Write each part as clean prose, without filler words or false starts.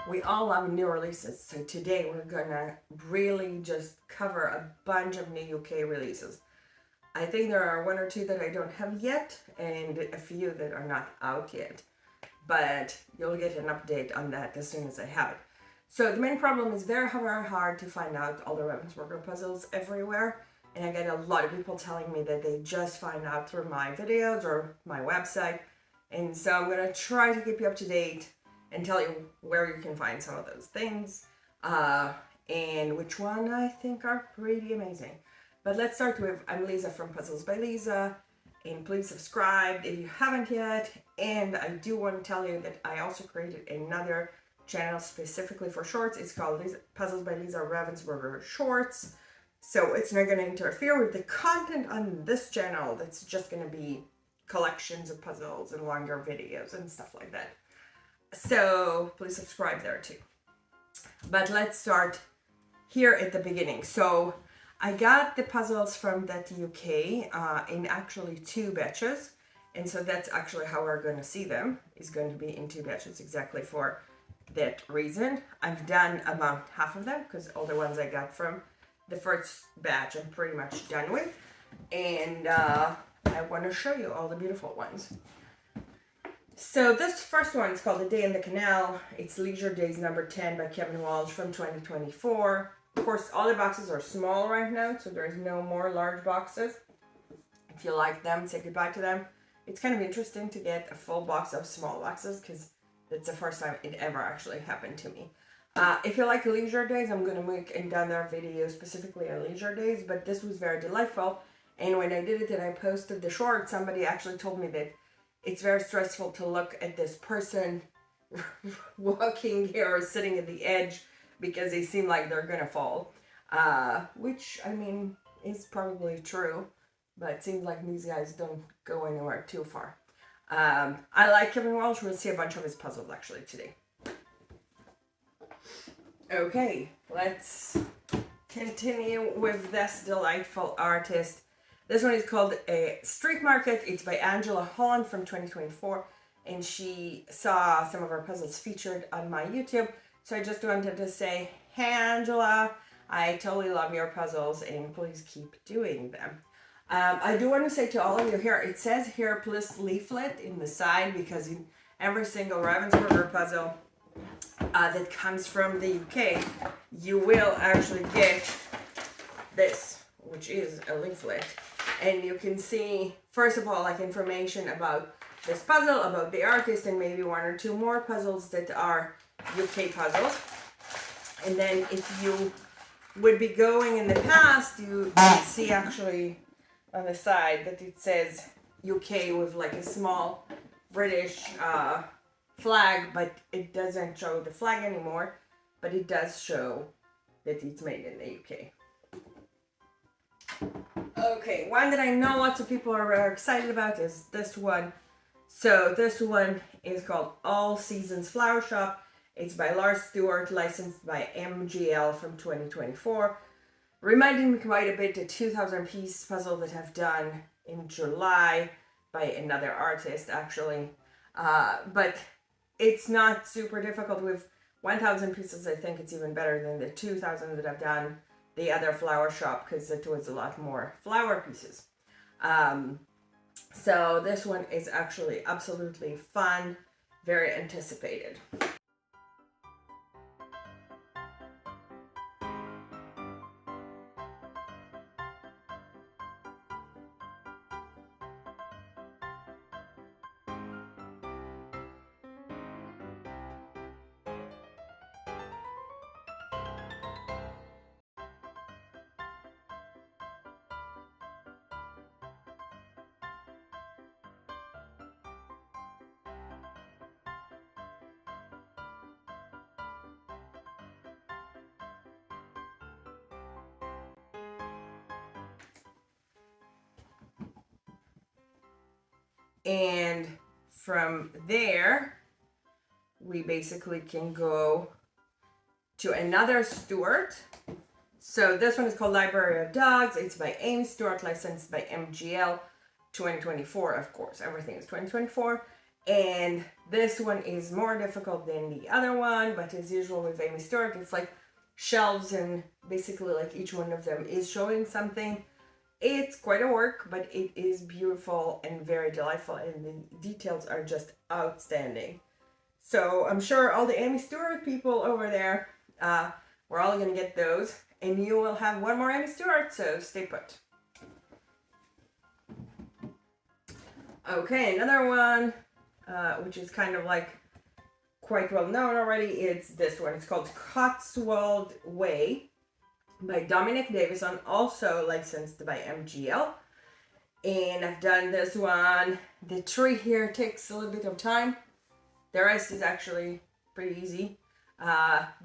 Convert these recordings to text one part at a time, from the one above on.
We all love new releases, so today we're gonna really just cover a bunch of new UK releases. I think there are one or two that I don't have yet, and a few that are not out yet, but you'll get an update on that as soon as I have it. So the main problem is very hard to find out all the Ravensburger puzzles everywhere, and I get a lot of people telling me that they just find out through my videos or my website, and so I'm gonna try to keep you up to date and tell you where you can find some of those things and which one I think are pretty amazing. But let's start with I'm Lisa from Puzzles by Lisa, and please subscribe if you haven't yet. And I do want to tell you that I also created another channel specifically for shorts. It's called Puzzles by Lisa Ravensburger Shorts. So it's not going to interfere with the content on this channel. That's just going to be collections of puzzles and longer videos and stuff like that. So please subscribe there too. But let's start here at the beginning. So I got the puzzles from that UK in actually two batches. And so that's actually how we're going to see them. It's going to be in two batches exactly for that reason. I've done about half of them because all the ones I got from the first batch I'm pretty much done with. And I want to show you all the beautiful ones. So this first one is called A Day in the Canal. It's Leisure Days number 10 by Kevin Walsh from 2024. Of course, all the boxes are small right now, so there's no more large boxes. If you like them, say goodbye to them. It's kind of interesting to get a full box of small boxes because that's the first time it ever actually happened to me. If you like Leisure Days, I'm going to make another video specifically on Leisure Days, but this was very delightful. And when I did it and I posted the short, somebody actually told me that it's very stressful to look at this person walking here or sitting at the edge because they seem like they're gonna fall. Which, I mean, is probably true, but it seems like these guys don't go anywhere too far. I like Kevin Walsh. We'll see a bunch of his puzzles actually today. Okay, let's continue with this delightful artist. This one is called A Street Market. It's by Angela Holland from 2024. And she saw some of her puzzles featured on my YouTube. So I just wanted to say, hey Angela, I totally love your puzzles and please keep doing them. I do want to say to all of you here, it says here plus leaflet in the side because in every single Ravensburger puzzle that comes from the UK, you will actually get this, which is a leaflet. And you can see, first of all, like information about this puzzle, about the artist, and maybe one or two more puzzles that are UK puzzles. And then if you would be going in the past, you can see actually on the side that it says UK with like a small British flag, but it doesn't show the flag anymore, but it does show that it's made in the UK. Okay, one that I know lots of people are very excited about is this one. So this one is called All Seasons Flower Shop. It's by Lars Stewart, licensed by MGL from 2024. Reminding me quite a bit the 2000 piece puzzle that I've done in July by another artist actually. But it's not super difficult. With 1000 pieces, I think it's even better than the 2000 that I've done the other flower shop because it was a lot more flower pieces. So this one is actually absolutely fun, very anticipated. And from there, we basically can go to another Stewart. So this one is called Library of Dogs. It's by Amy Stewart, licensed by MGL 2024, of course. Everything is 2024. And this one is more difficult than the other one, but as usual with Amy Stewart, it's like shelves and basically like each one of them is showing something. It's quite a work, but it is beautiful and very delightful, and the details are just outstanding. So I'm sure all the Amy Stewart people over there, we're all gonna get those, and you will have one more Amy Stewart, so stay put. Okay, another one, which is kind of like quite well known already, it's this one. It's called Cairn Way by Dominic Davison, also licensed by MGL. And I've done this one. The tree here takes a little bit of time. The rest is actually pretty easy.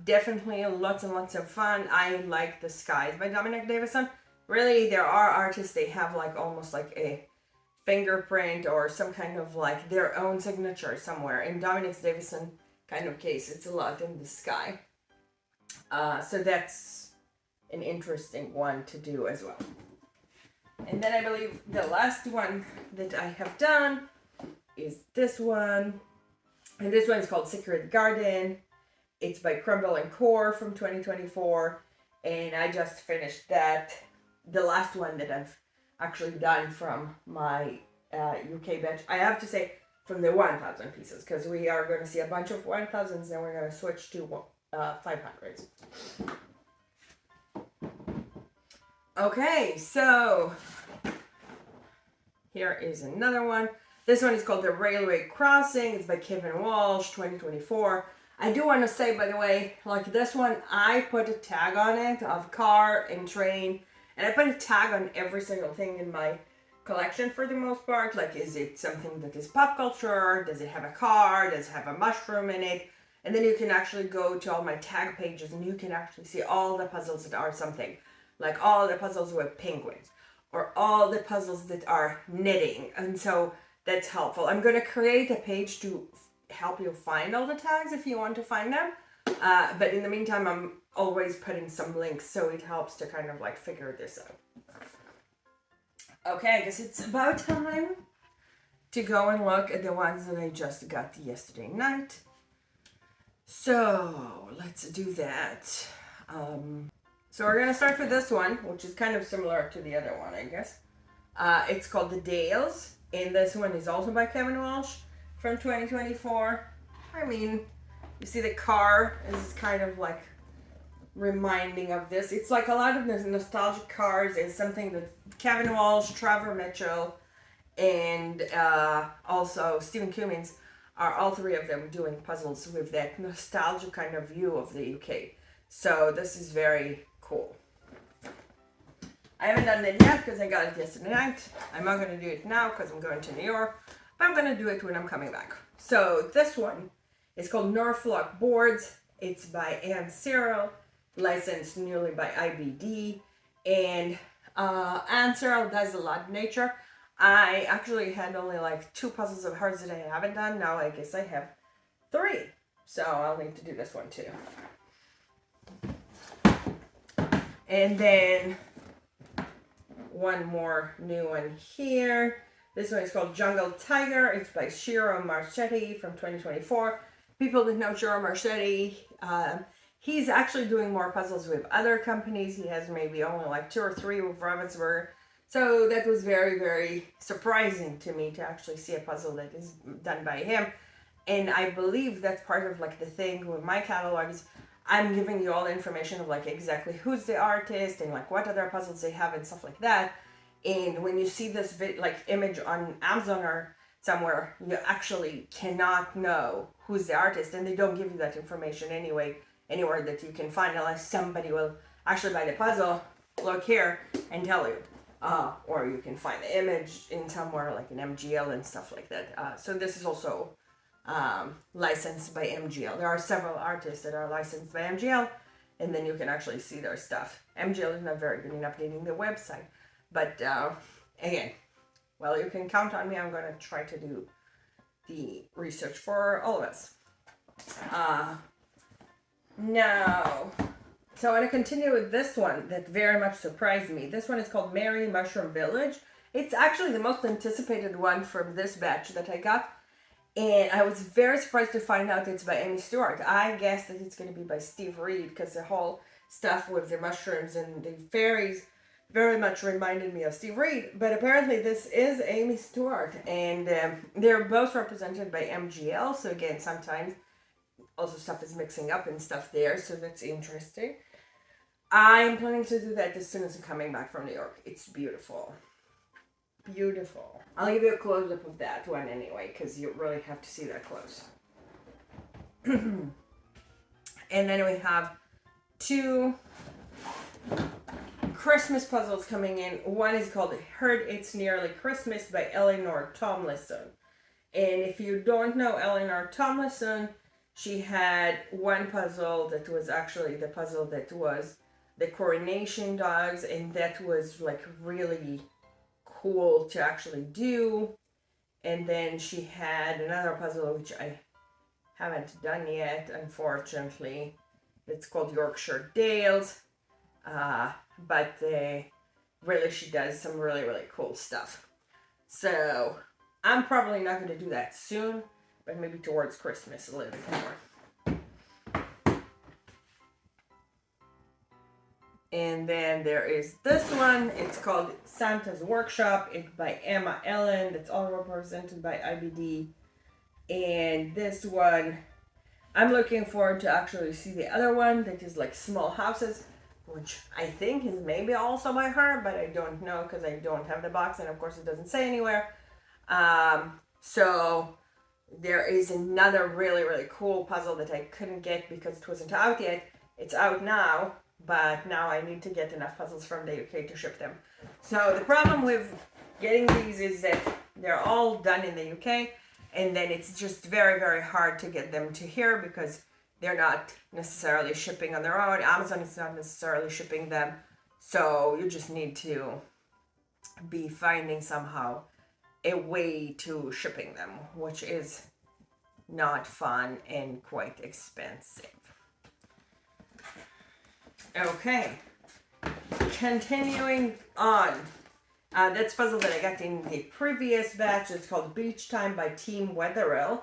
Definitely lots and lots of fun. I like The Skies by Dominic Davison. Really, there are artists, they have like almost like a fingerprint or some kind of like their own signature somewhere. In Dominic Davison kind of case, it's a lot in the sky. So that's an interesting one to do as well. And then I believe the last one that I have done is this one. And this one is called Secret Garden. It's by Crumble and Core from 2024. And I just finished that. The last one that I've actually done from my UK batch. I have to say from the 1000 pieces, because we are going to see a bunch of 1000s and we're going to switch to 500s. Okay, so here is another one. This one is called The Railway Crossing. It's by Kevin Walsh, 2024. I do want to say, by the way, like this one, I put a tag on it of car and train. And I put a tag on every single thing in my collection for the most part. Like, is it something that is pop culture? Does it have a car? Does it have a mushroom in it? And then you can actually go to all my tag pages and you can actually see all the puzzles that are something. Like all the puzzles with penguins. Or all the puzzles that are knitting. And so that's helpful. I'm going to create a page to help you find all the tags if you want to find them. But in the meantime, I'm always putting some links so it helps to kind of like figure this out. Okay, I guess it's about time to go and look at the ones that I just got yesterday night. So let's do that. So we're going to start with this one, which is kind of similar to the other one, I guess. It's called The Dales, and this one is also by Kevin Walsh from 2024. I mean, you see the car is kind of like reminding of this. It's like a lot of the nostalgic cars is something that Kevin Walsh, Trevor Mitchell, and also Stephen Cummins are all three of them doing puzzles with that nostalgic kind of view of the UK. So this is very cool. I haven't done it yet because I got it yesterday night. I'm not going to do it now because I'm going to New York, but I'm going to do it when I'm coming back. So this one is called Norlock Boards. It's by Anne Cyril, licensed newly by IBD. And Anne Cyril does a lot of nature. I actually had only like 2 puzzles of hers that I haven't done. Now I guess I have 3. So I'll need to do this one too. And then one more new one here. This one is called Jungle Tiger. It's by Shiro Marchetti from 2024. People that know Shiro Marchetti, he's actually doing more puzzles with other companies. He has maybe only like 2 or 3 with Ravensburger. So that was very, very surprising to me to actually see a puzzle that is done by him. And I believe that's part of like the thing with my catalogs. I'm giving you all the information of like exactly who's the artist and like what other puzzles they have and stuff like that. And when you see this like image on Amazon or somewhere, you actually cannot know who's the artist, and they don't give you that information anyway, anywhere that you can find, unless somebody will actually buy the puzzle, look here, and tell you. Or you can find the image in somewhere like an MGL and stuff like that. So this is also licensed by MGL. There are several artists that are licensed by MGL, and then you can actually see their stuff. MGL is not very good in updating the website, but again, well, you can count on me. I'm going to try to do the research for all of us. Now, so I want to continue with this one that very much surprised me. This one is called Merry Mushroom Village. It's actually the most anticipated one from this batch that I got. And I was very surprised to find out it's by Amy Stewart. I guessed that it's going to be by Steve Reed because the whole stuff with the mushrooms and the fairies very much reminded me of Steve Reed. But apparently this is Amy Stewart, and they're both represented by MGL. So again, sometimes also stuff is mixing up and stuff there, so that's interesting. I'm planning to do that as soon as I'm coming back from New York. It's beautiful. Beautiful. I'll give you a close-up of that one anyway, because you really have to see that close. And then we have 2 Christmas puzzles coming in. One is called Heard It's Nearly Christmas by Eleanor Tomlinson. And if you don't know Eleanor Tomlinson, she had one puzzle that was actually the puzzle that was the coronation dogs, and that was like really cool to actually do. And then she had another puzzle which I haven't done yet, unfortunately. It's called Yorkshire Dales, but really she does some really cool stuff. So I'm probably not going to do that soon, but maybe towards Christmas a little bit more. And then there is this one. It's called Santa's Workshop. It's by Emma Ellen. It's all represented by IBD. And this one, I'm looking forward to actually see the other one that is like small houses, which I think is maybe also by her, but I don't know because I don't have the box, and of course it doesn't say anywhere. So there is another really cool puzzle that I couldn't get because it wasn't out yet. It's out now, but now I need to get enough puzzles from the UK to ship them. So the problem with getting these is that they're all done in the UK, and then it's just very hard to get them to here because they're not necessarily shipping on their own. Amazon is not necessarily shipping them. So you just need to be finding somehow a way to shipping them, which is not fun and quite expensive. Okay, continuing on. That's puzzle that I got in the previous batch. It's called Beach Time by Team Wetherill.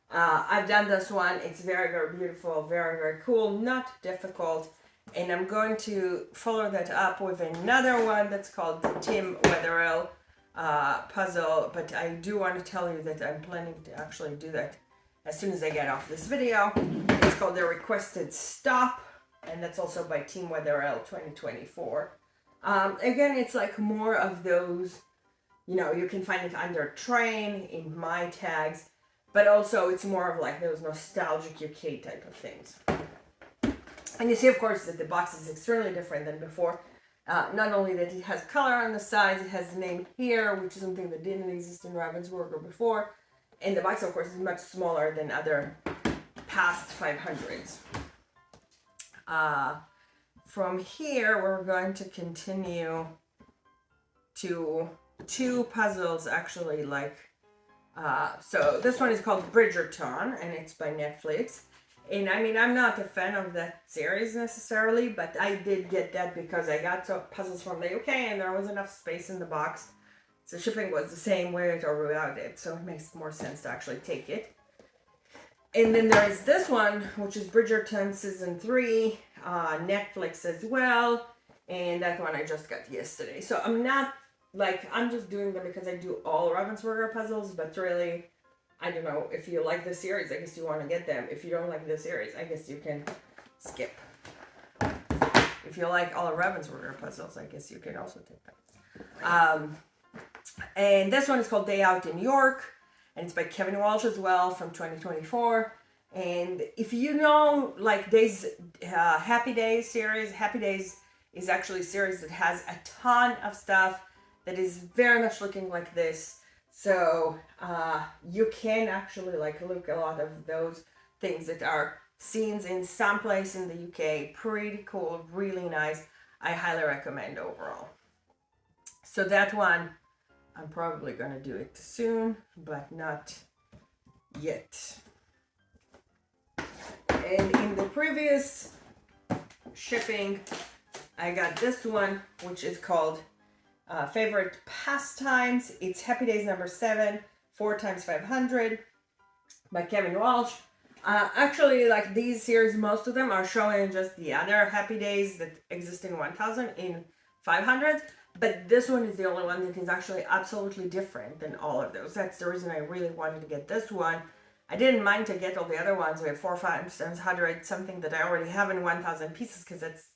I've done this one. It's very beautiful, very cool, not difficult. And I'm going to follow that up with another one that's called the Tim Wetherill puzzle. But I do want to tell you that I'm planning to actually do that as soon as I get off this video. It's called The Requested Stop, and that's also by Team Wetherill 2024. Again, it's like more of those, you know, you can find it under train in my tags, but also it's more of like those nostalgic UK type of things. And you see, of course, that the box is extremely different than before. Not only that it has color on the sides, it has the name here, which is something that didn't exist in Ravensburger before. And the box, of course, is much smaller than other past 500s. From here, we're going to continue to 2 puzzles, actually, like, so this one is called Bridgerton, and it's by Netflix. And I mean, I'm not a fan of that series necessarily, but I did get that because I got some puzzles from the UK and there was enough space in the box. So shipping was the same with or without it, so it makes more sense to actually take it. And then there is this one, which is Bridgerton Season 3, Netflix as well. And that one I just got yesterday. So I'm not, like, I'm just doing them because I do all Ravensburger puzzles, but really, I don't know, if you like the series, I guess you want to get them. If you don't like the series, I guess you can skip. If you like all Ravensburger puzzles, I guess you can also take them. And this one is called Day Out in York, and it's by Kevin Walsh as well from 2024. And if you know, like, Happy Days series, Happy Days is actually a series that has a ton of stuff that is very much looking like this. So you can actually like look a lot of those things that are scenes in some place in the UK. Pretty cool, really nice. I highly recommend overall. So that one, I'm probably going to do it soon, but not yet. And in the previous shipping, I got this one, which is called Favorite Pastimes. It's Happy Days number 7, 4 times 500. by Kevin Walsh. Actually, like these series, most of them are showing just the other Happy Days that exist in 1000 in 500, but this one is the only one that is actually absolutely different than all of those. That's the reason I really wanted to get this one. I didn't mind to get all the other ones with 4, 5 times 100, something that I already have in 1000 pieces, because it's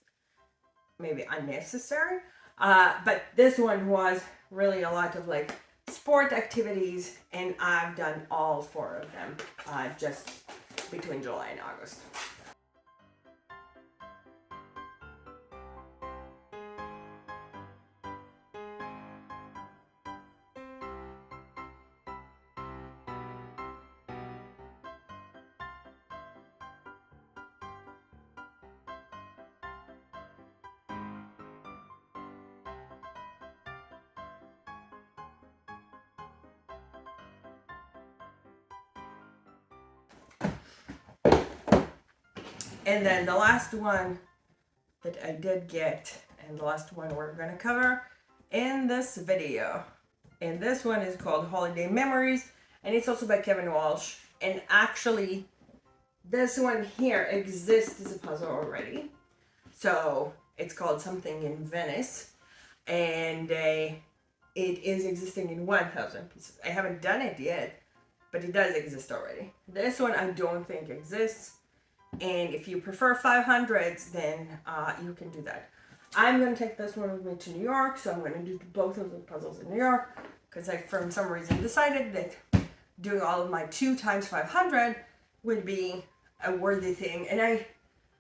maybe unnecessary. But this one was really a lot of like sport activities, and I've done all 4 of them just between July and August. And then the last one that I did get, and the last one we're going to cover in this video. And this one is called Holiday Memories, and it's also by Kevin Walsh. And actually, this one here exists as a puzzle already. So it's called Something in Venice, and it is existing in 1000 pieces. I haven't done it yet, but it does exist already. This one I don't think exists. And if you prefer 500s, then you can do that. I'm going to take this one with me to New York, so I'm going to do both of the puzzles in New York, because I, for some reason, decided that doing all of my 2 times 500 would be a worthy thing. And I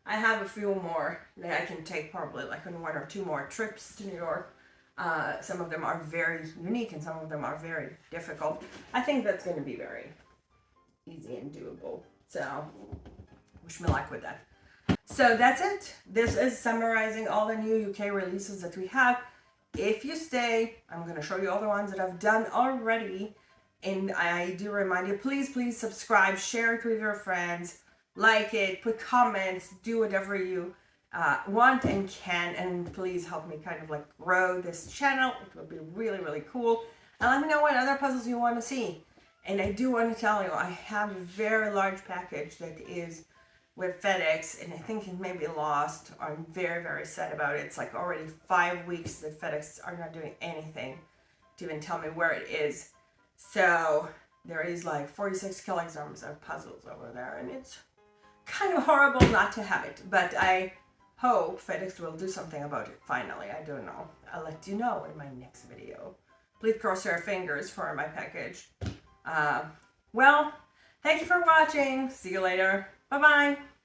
have a few more that I can take probably like on 1 or 2 more trips to New York. Some of them are very unique, and some of them are very difficult. I think that's going to be very easy and doable. So wish me luck with that. So that's it. This is summarizing all the new UK releases that we have. If you stay, I'm going to show you all the ones that I've done already. And I do remind you, please subscribe, share it with your friends, like it, put comments, do whatever you want and can. And please help me kind of like grow this channel. It would be really cool. And let me know what other puzzles you want to see. And I do want to tell you, I have a very large package that is with FedEx, and I think it may be lost. I'm very sad about it. It's like already 5 weeks that FedEx are not doing anything to even tell me where it is. So there is like 46 kilograms of puzzles over there, and it's kind of horrible not to have it. But I hope FedEx will do something about it finally. I don't know. I'll let you know in my next video. Please cross your fingers for my package. Well, thank you for watching. See you later. Bye-bye.